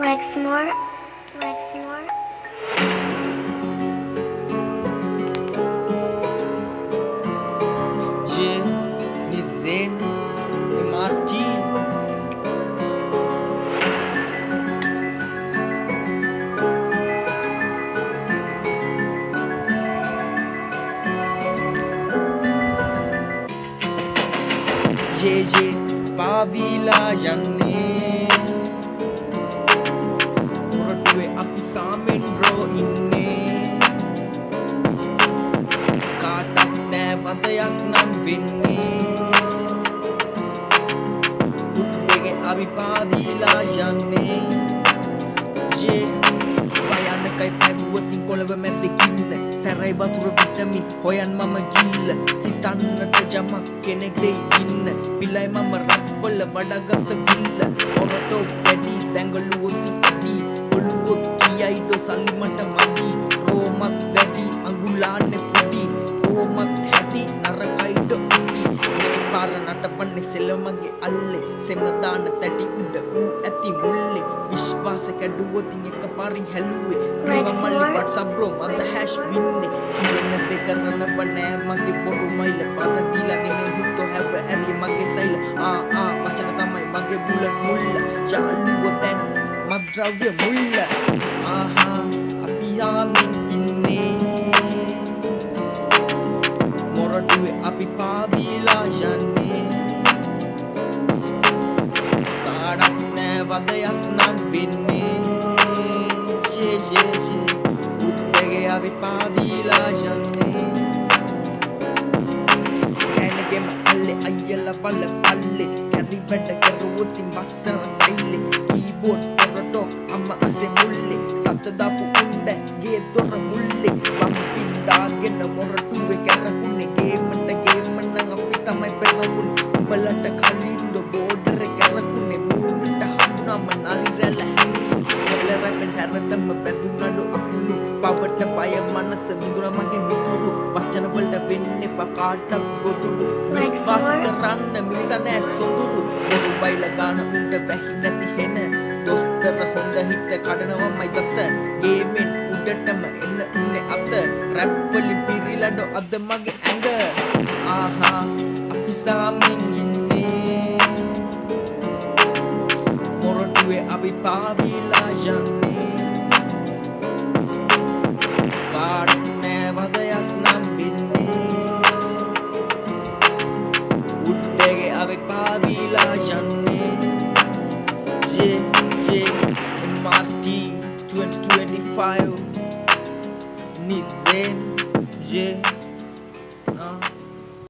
Lexmore, Lexmore. Yeah, Nizen, MRT. පාවිලා යන්නේ මොරටුවේ අපි සාමෙන් raw ඉන්නේ කාටත් නෑ වදයක් නම් වෙන්නේ උඩගේ අපි පාවිලා යන්නේ භයානකයි පැගුවතින් කොළඹ මැද්දකින්න සැරයි වතුර විටමින් හොයන් මම ගිල්ල සිතන්නට ජමක් කෙනෙක් දෙයි ඉන්න පිලයි මම රත්වල වඩගත බිල්ල ඔරටෝ වැඩි දැඟලුවොත් ඉති ඔළුවොත් කියයිද සල්ලි මට මදි රෝමත් වැඩි අඟුලාන්නේ පුඩි රෝමත් හැටි නරකයිද උඩි මේ පාර නටපන්නේ සෙලමගේ අල්ලේ සෙමදාන තැටි උඩ ඌ ඇති මුල්ලේ විශ්වාස කැඩුවොතින් එක පාරින් හැලුවේ මල්ලි WhatsApp bro මන්ද හැෂ් වින්නේ කියන දෙක කරනව නෑ මගේ බොරු මයිල පද දීලා නෙමෙයි හුත්තෝ හැව ඇරි මගේ සයිල වචන තමයි මගේ බුලට් මුල්ල යාළුව දැන් මද්ද්‍රව්‍ය මුල්ල අපි යාමින් ඉන්නේ මොරටුවේ අපි පාවිලා යන්නේ කාඩක් නෑ වදයක් නම් වෙන්නේ උඩගේ අපි පාවිලා යන්නේ කැනගෙම අල්ලේ අයියලා වල පල්ලේ කැරි වැඩ කරුවොතින් බස්සන සයිලේ කීබෝඩ් ඔරටොක් අම්ම අසේ මුල්ලේ සත්ත දාපු උණ්ඩ ගේ දොර මුල්ලේ වම්පින් දාගෙන මොරටුවේ කැරකුනේ ගේමට ගේම නම් අපි තමයි පෙරමුන් උඹලට කලින් බෝඩර් කැරකුනේ මූණට හම්නම නරිරැල හැරෙන්න සැරටම පැදුනඩු අකුණු පවට පය මනස විඳුන මගේ මිතුරු වචන වලට වෙන්නේ පකාටක් ගොදුරු විශ්වාස කරන්න මිනිසා නෑ සොඳුරු බොරු බයිල ගාන උන්ට වැහි නැති හෙන දොස්තර හොඳ හිත කඩනවමයි දත්ත ගේමෙන් උඩටම එන්න උන්නේ අත රැප් වලින් පිරිලඩ අද මගේ ඇඟ අපි සාමින් ඉන්නේ මොරටුවේ අපි පාවිලා යන්නේ කාඩක් නෑ වදයක් නම් වෙන්නේ උඩගේ අපි පාවිලා යන්නේ MRT 2025 Nizen